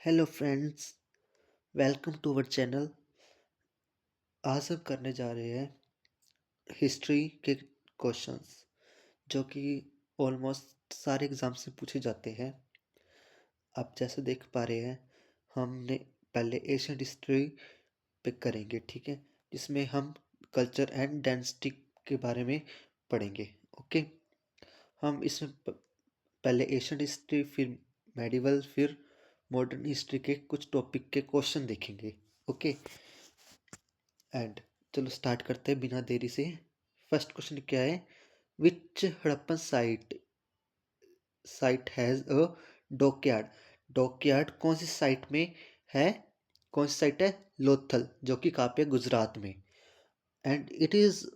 Hello friends, welcome to our channel. आज हम करने जा रहे हैं हिस्ट्री के क्वेश्चंस जो कि ऑलमोस्ट सारे एग्ज़ाम से पूछे जाते हैं। आप जैसे देख पा रहे हैं, हमने पहले एशियन हिस्ट्री पे करेंगे, ठीक है, जिसमें हम कल्चर एंड डेंसिटी के बारे में पढ़ेंगे। ओके, हम इसमें पहले एशियन हिस्ट्री, फिर मेडिवल, फिर मॉडर्न हिस्ट्री के कुछ टॉपिक के क्वेश्चन देखेंगे। ओके, एंड चलो स्टार्ट करते हैं बिना देरी से। फर्स्ट क्वेश्चन क्या है? Which Harappan site has a dockyard? Dockyard कौन सी साइट में है? कौन सी साइट है? लोथल, जो कि कहाँ पे? गुजरात में। And it is,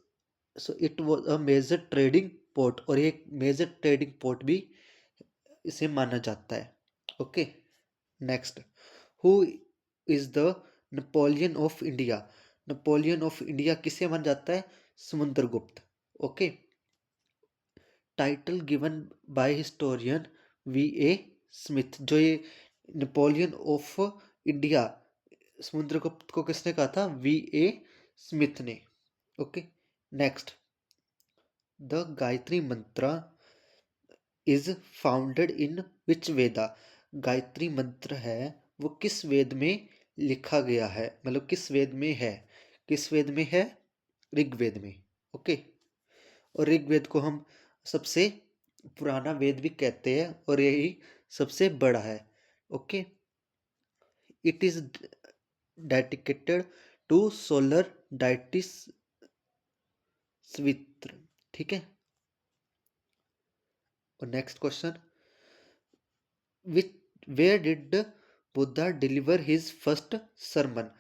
so it was a major trading port, और ये मेजर ट्रेडिंग पोर्ट भी इसे माना जाता है। Okay, next, who is the Napoleon of India? Napoleon of India किसे माना जाता है? Samudragupta. Okay, title given by historian V A Smith. जो ये नेपोलियन ऑफ इंडिया, समुद्रगुप्त को किसने कहा था? वी ए स्मिथ ने। ओके, नेक्स्ट, द गायत्री मंत्र इज फाउंडेड इन विच वेदा? गायत्री मंत्र है वो किस वेद में लिखा गया है, मतलब किस वेद में है? किस वेद में है? ऋग्वेद में। ओके, और ऋग्वेद को हम सबसे पुराना वेद भी कहते हैं और यही सबसे बड़ा है। Okay, it is dedicated to solar deities स्वित्र। ठीक है, और next question, which where did Buddha deliver his first sermon?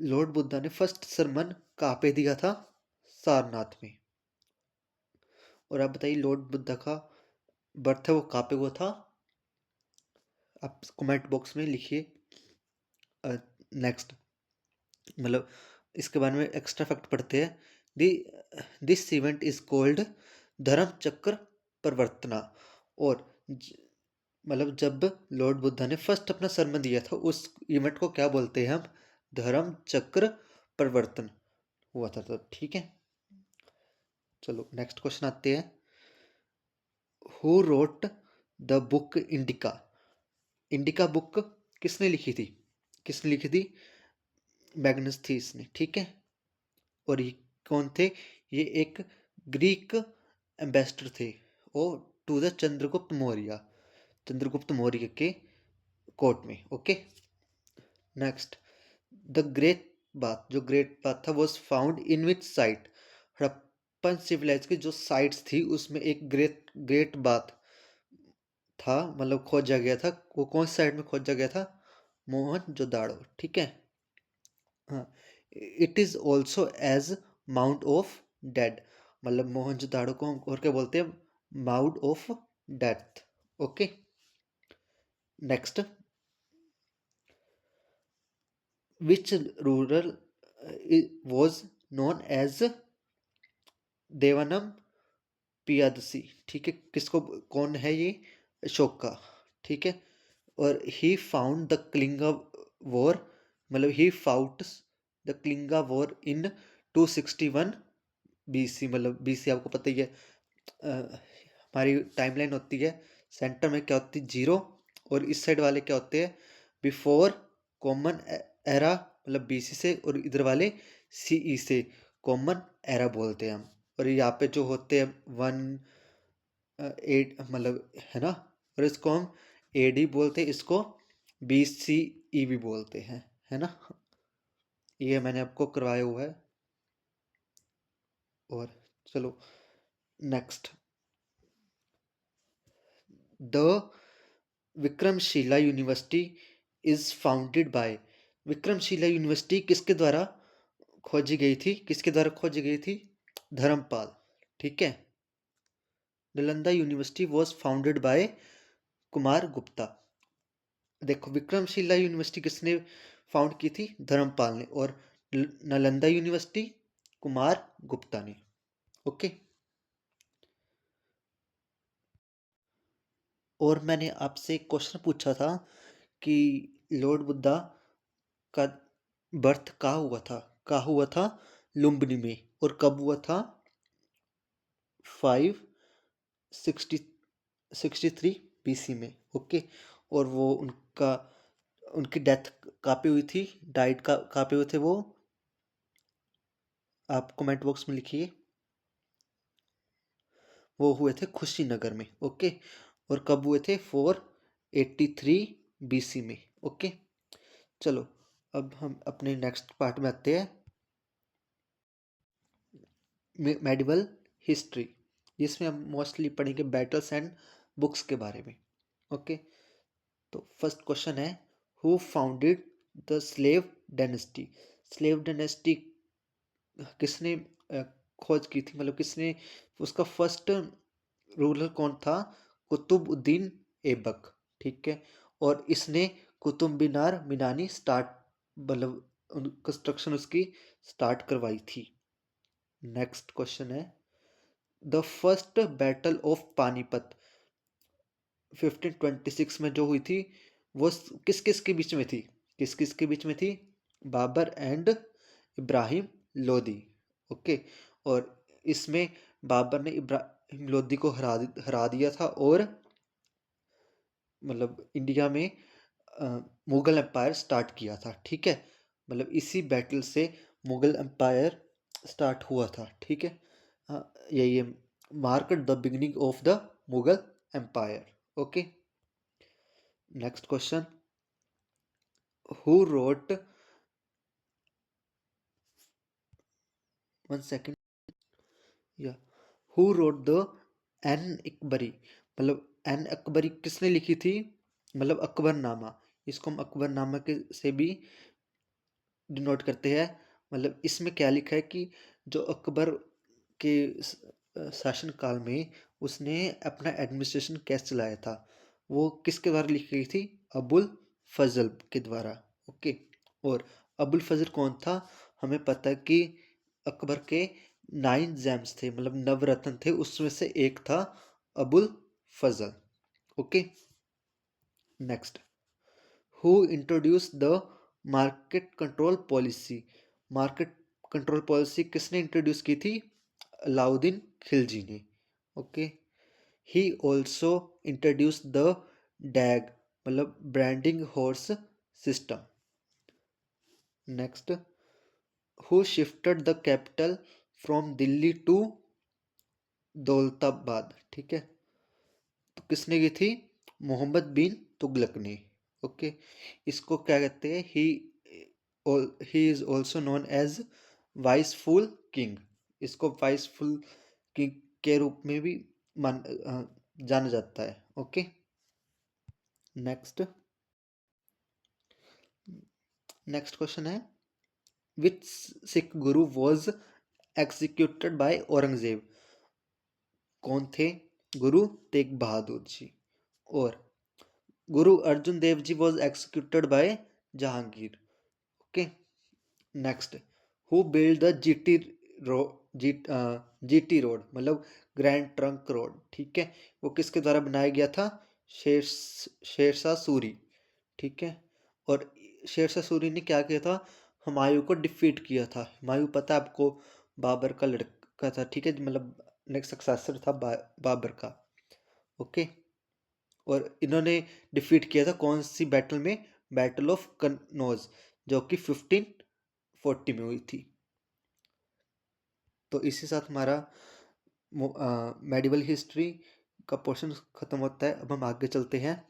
Lord Buddha ने फर्स्ट सरमन कहाँ पे दिया था? सारनाथ में। और आप बताइए, लॉर्ड बुद्धा का बर्थ है वो कहाँ पे हुआ था? आप कमेंट बॉक्स में लिखिए। नेक्स्ट, मतलब इसके बारे में एक्स्ट्रा फैक्ट पढ़ते हैं। दी दिस इवेंट इज कॉल्ड धर्म चक्र प्रवर्तना। और मतलब जब लॉर्ड बुद्धा ने फर्स्ट अपना सरमन दिया था, उस इवेंट को क्या बोलते हैं हम? धर्म चक्र प्रवर्तन हुआ था तब। ठीक है, चलो नेक्स्ट क्वेश्चन आते हैं। Who wrote the book indica? Indica book किसने लिखी थी? किसने लिखी थी? मैग्नस्थीस ने। ठीक है, और ये कौन थे? ये एक ग्रीक एम्बेसडर थे और टू द चंद्रगुप्त मौर्य, चंद्रगुप्त मौर्य के कोर्ट में। Okay, next, the great bath, जो ग्रेट बाथ था was found in which site? Harappan civilization की जो साइट्स थी उसमें एक ग्रेट ग्रेट बाथ था, मतलब खोजा गया था। वो कौन सी साइड में खोजा गया था? मोहनजोदाड़ो। ठीक है, हाँ, it is also as mount of dead, मतलब मोहनजोदाड़ो को हम और क्या बोलते हैं? Mount of death. Okay, next, which ruler was known as Devanam Piyadasi? ठीक है, किसको, कौन है ये? अशोका। ठीक है, और he found the Kalinga war, मतलब he fought the Kalinga war in 261 BC. मतलब बीसी आपको पता ही है। हमारी टाइमलाइन होती है, सेंटर में क्या होती है? जीरो, और इस साइड वाले क्या होते हैं? बिफोर कॉमन एरा, मतलब बीसी से, और इधर वाले सीई से कॉमन एरा बोलते हैं हम। और यहाँ पे जो होते हैं 1 8, मतलब है ना, और इसको हम एडी बोलते हैं, इसको BCE भी बोलते हैं, है ना। ये मैंने आपको करवाया हुआ है। और चलो next, the Vikramshila university is founded by? Vikramshila university किसके द्वारा खोजी गई थी? किसके द्वारा खोजी गई थी? धर्मपाल। ठीक है, Nalanda university was founded by Kumar Gupta. देखो, विक्रमशिला यूनिवर्सिटी किसने फाउंड की थी? धर्मपाल ने। और नालंदा यूनिवर्सिटी कुमार गुप्ता ने। ओके, और मैंने आपसे एक क्वेश्चन पूछा था कि लॉर्ड बुद्धा का बर्थ कहाँ हुआ था लुम्बिनी में, और कब हुआ था 563 बीसी में। ओके, और वो उनकी डेथ कहाँ पे हुई थी, डाइट कहाँ पे हुए थे वो, आप कमेंट बॉक्स में लिखिए। वो हुए थे कुशीनगर में। ओके, और कब हुए थे 483 बीसी में। ओके, चलो अब हम अपने नेक्स्ट पार्ट में आते हैं, मेडिवल हिस्ट्री, जिसमें हम मोस्टली पढ़ेंगे बैटल्स एंड बुक्स के बारे में। ओके, तो फर्स्ट क्वेश्चन है, who founded the slave dynasty. Slave dynasty किसने खोज की थी, मतलब किसने, उसका फर्स्ट रूलर कौन था, कुतुबुद्दीन ऐबक। ठीक है, और इसने कुतुब मीनार मीनानी स्टार्ट, मतलब कंस्ट्रक्शन उसकी स्टार्ट करवाई थी। नेक्स्ट क्वेश्चन है, the first battle of Panipat 1526 में जो हुई थी, वो किस किस के बीच में थी, किस किस के बीच में थी, बाबर एंड इब्राहिम लोदी। ओके, और इसमें बाबर ने इब्राहिम लोदी को हरा दिया था, और मतलब इंडिया में मुगल एम्पायर स्टार्ट किया था। ठीक है, मतलब इसी बैटल से मुगल एम्पायर स्टार्ट हुआ था। ठीक है, ये mark the beginning of the Mughal empire. Okay, next question, who wrote, one second, या who wrote the Ain Akbari, मतलब एन अकबरी किसने लिखी थी, मतलब अकबरनामा, इसको हम अकबरनामा के से भी डिनोट करते हैं। मतलब इसमें क्या लिखा है कि जो अकबर के शासन काल में उसने अपना एडमिनिस्ट्रेशन कैसे चलाया था, वो किसके द्वारा लिखी गई थी, अबुल फजल के द्वारा। ओके, और अबुल फजल कौन था, हमें पता है कि अकबर के 9 जेम्स थे, मतलब नवरत्न थे, उसमें से एक था Abul Fazl. Okay, next, who introduce the market control policy. Market control policy किसने इंट्रोड्यूस की थी, अलाउद्दीन खिलजी ने। Okay, he also introduce the dagh, मतलब branding horse system. Next, who shifted the capital from Delhi to Daulatabad. ठीक है, तो किसने की थी, मोहम्मद बिन तुगलक ने। ओके, इसको क्या कहते हैं, he is also known as wise fool king, इसको वाइसफुल किंग के रूप में भी जाना जाता है। ओके, नेक्स्ट, नेक्स्ट क्वेश्चन है, विच सिख गुरु वॉज एक्सिक्यूटेड बाय औरंगजेब। कौन थे, गुरु तेग बहादुर जी। और Guru Arjun Dev ji was executed by Jahangir. Okay, next, who build the GT road, GT road, मतलब ग्रैंड ट्रंक रोड। ठीक है, वो किसके द्वारा बनाया गया था, शेर शेरशाह सूरी। ठीक है, और शेरशाह सूरी ने क्या किया था, हुमायूं को डिफीट किया था। हुमायूं पता है आपको, बाबर का लड़का था। ठीक है, मतलब नेक्स्ट सक्सेसर था बाबर का। ओके, और इन्होंने डिफीट किया था कौन सी बैटल में, बैटल ऑफ कन्नौज, जो कि 1540 में हुई थी। तो इसी साथ हमारा मेडिवल हिस्ट्री का पोर्शन खत्म होता है। अब हम आगे चलते हैं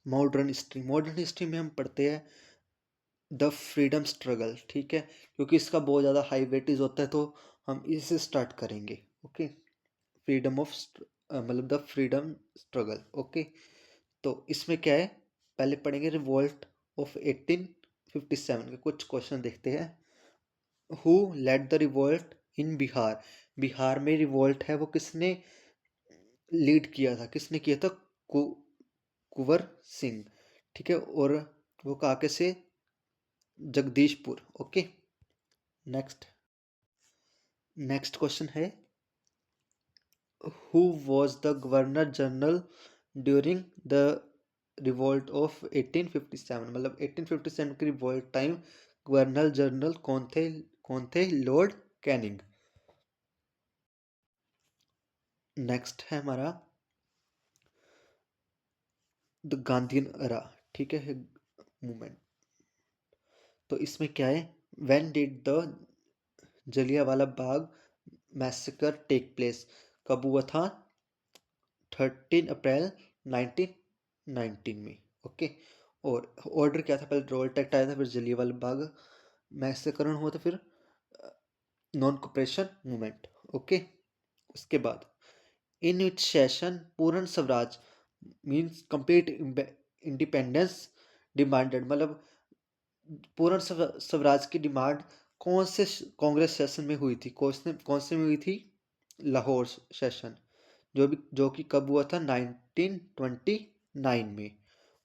मॉडर्न हिस्ट्री। मॉडर्न हिस्ट्री में हम पढ़ते हैं द फ्रीडम स्ट्रगल। ठीक है, क्योंकि इसका बहुत ज़्यादा हाई वेटेज होता है, तो हम इससे स्टार्ट करेंगे। ओके, फ्रीडम ऑफ, मतलब द फ्रीडम स्ट्रगल। ओके, तो इसमें क्या है, पहले पढ़ेंगे रिवोल्ट ऑफ 1857 के कुछ क्वेश्चन देखते हैं। Who led the revolt in Bihar, Bihar में रिवोल्ट है वो किसने लीड किया था, किसने किया था, कुंवर सिंह। ठीक है, और वो कहाँ के से, Jagdishpur. Okay, next, next question है, who was the governor general during the revolt of 1857, मतलब 1857 की रिवोल्ट टाइम गवर्नर जनरल कौन थे? Lord Canning. नेक्स्ट है हमारा द गांधीन एरा, ठीक है, मूवमेंट। तो इसमें क्या है? When did the Jallianwala Bagh massacre take place? कब हुआ था? 13 अप्रैल 1919 में। ओके। और ऑर्डर क्या था? पहले रोल एक्ट आया था, फिर जलियांवाला बाग मैसेकर हुआ था, फिर नॉन कॉपरेशन मूवमेंट। ओके। उसके बाद इन इट सेशन पूर्ण Swaraj means complete independence demanded, मतलब पूर्ण स्वराज की डिमांड कौन से कांग्रेस सेशन में हुई थी? कौन से में हुई थी? लाहौर सेशन, जो कि कब हुआ था? 1929 में।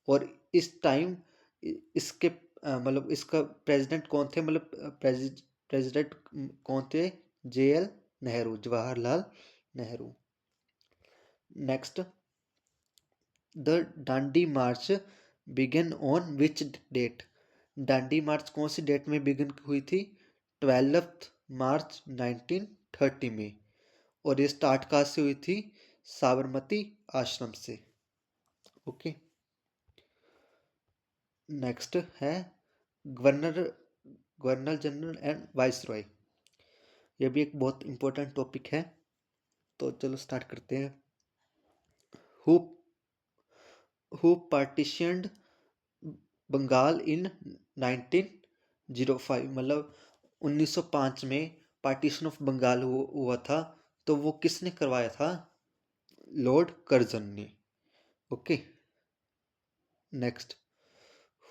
और इस टाइम इसके मतलब इसका प्रेसिडेंट कौन थे? मतलब प्रेसिडेंट कौन थे? JL Nehru, Jawaharlal Nehru. Next, the Dandi march began on which date? Dandi march कौन सी डेट में बिगन हुई थी? 12 मार्च 1930 में। और ये स्टार्ट कहाँ से हुई थी? साबरमती आश्रम से। ओके। नेक्स्ट है governor governor general and vice Roy. ये भी एक बहुत इंपॉर्टेंट टॉपिक है, तो चलो स्टार्ट करते हैं। हु हु पार्टीशनड बंगाल इन 1905, मतलब 1905 में पार्टीशन ऑफ बंगाल हुआ था, तो वो किसने करवाया था? लॉर्ड कर्जन ने। Okay. Next,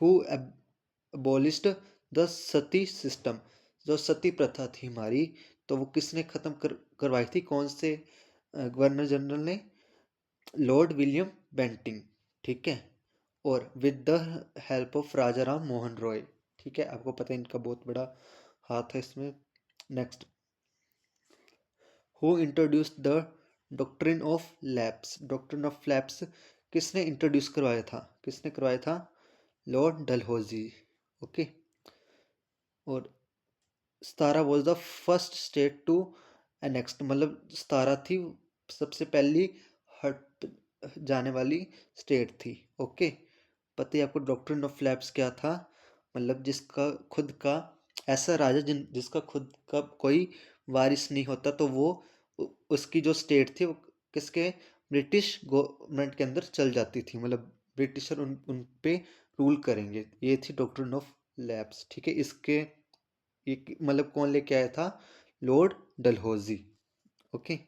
who abolished the Sati system? जो सती प्रथा थी हमारी, तो वो किसने खत्म करवाई थी? कौन से गवर्नर जनरल ने? Lord William Bentinck. ठीक है। और with the help of Raja Ram Mohan Roy. ठीक है, आपको पता है इनका बहुत बड़ा हाथ है इसमें। Next, who introduced the doctrine of lapse? Doctrine of lapse किसने इंट्रोड्यूस करवाया था? Lord Dalhousie. ओके। और Satara was the first state to annexed, मतलब सतारा थी सबसे पहली हट जाने वाली स्टेट थी। ओके। पता है आपको डॉक्ट्रिन ऑफ लैप्स क्या था? मतलब जिसका खुद का ऐसा राजा जिसका खुद का कोई वारिस नहीं होता, तो वो उसकी जो स्टेट थी वो किसके? ब्रिटिश गवर्नमेंट के अंदर चल जाती थी, मतलब ब्रिटिशर उन पे रूल करेंगे। ये थी डॉक्ट्रिन ऑफ लैप्स। ठीक है। इसके ये मतलब कौन लेके आया था? Lord Dalhousie. Okay.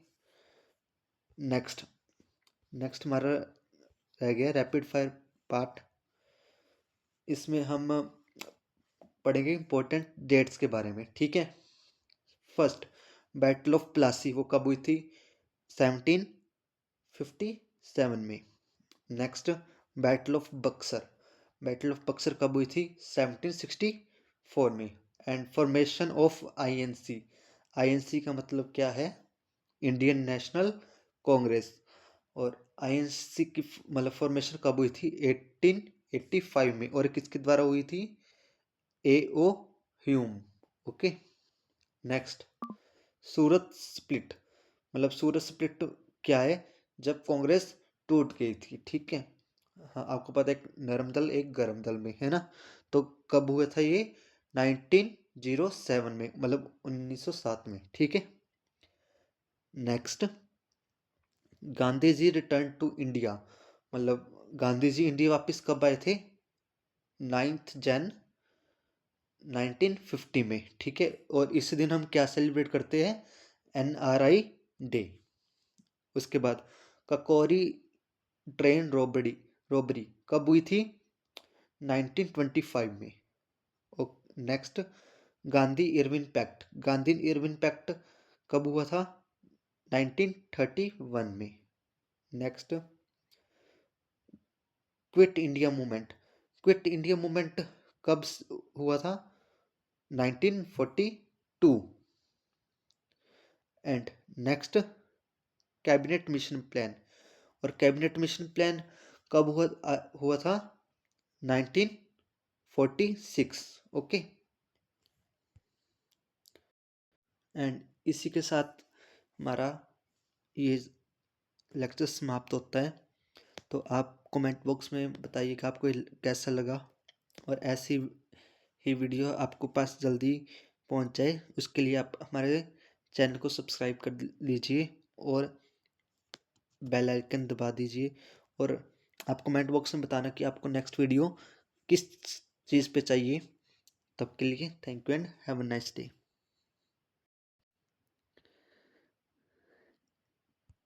Next next हमारा रह गया रैपिड फायर पार्ट। इसमें हम पढ़ेंगे इंपॉर्टेंट डेट्स के बारे में। ठीक है। फर्स्ट, बैटल ऑफ प्लासी वो कब हुई थी? 1757 में। Next, battle of Buxar. Battle of Buxar कब हुई थी? 1764 में। And formation of INC. INC का मतलब क्या है? Indian national Congress. और आईएनसी की मतलब फॉर्मेशन कब हुई थी? 1885 में। और किसके द्वारा हुई थी? AO Hume. ओके। नेक्स्ट, सूरत स्प्लिट। मतलब सूरत स्प्लिट क्या है? जब कांग्रेस टूट गई थी। ठीक है। हाँ, आपको पता है एक नरम दल एक गरम दल में, है ना? तो कब हुआ था ये? 1907 में, मतलब 1907 में। ठीक है। Next, Gandhi ji return to India. मतलब गांधी जी इंडिया वापस कब आए थे? 9 जनवरी 1950 में। ठीक है। और इस दिन हम क्या सेलिब्रेट करते हैं? NRI day. उसके बाद ककोरी ट्रेन रॉबरी कब हुई थी? 1925 में। Next, Gandhi Irwin pact. Gandhi Irwin pact कब हुआ था? 1931 में। Next, quit India movement. Quit India movement कब हुआ था? 1942। And next, cabinet mission plan. और कैबिनेट मिशन प्लान कब हुआ था? 1946। ओके। एंड इसी के साथ हमारा ये लेक्चर समाप्त होता है। तो आप कमेंट बॉक्स में बताइए कि आपको ये कैसा लगा, और ऐसी ही वीडियो आपको पास जल्दी पहुंच जाए उसके लिए आप हमारे चैनल को सब्सक्राइब कर लीजिए और बेल आइकन दबा दीजिए। और आप कमेंट बॉक्स में बताना कि आपको नेक्स्ट वीडियो किस चीज़ पे चाहिए। तब के लिए thank you and have a nice day.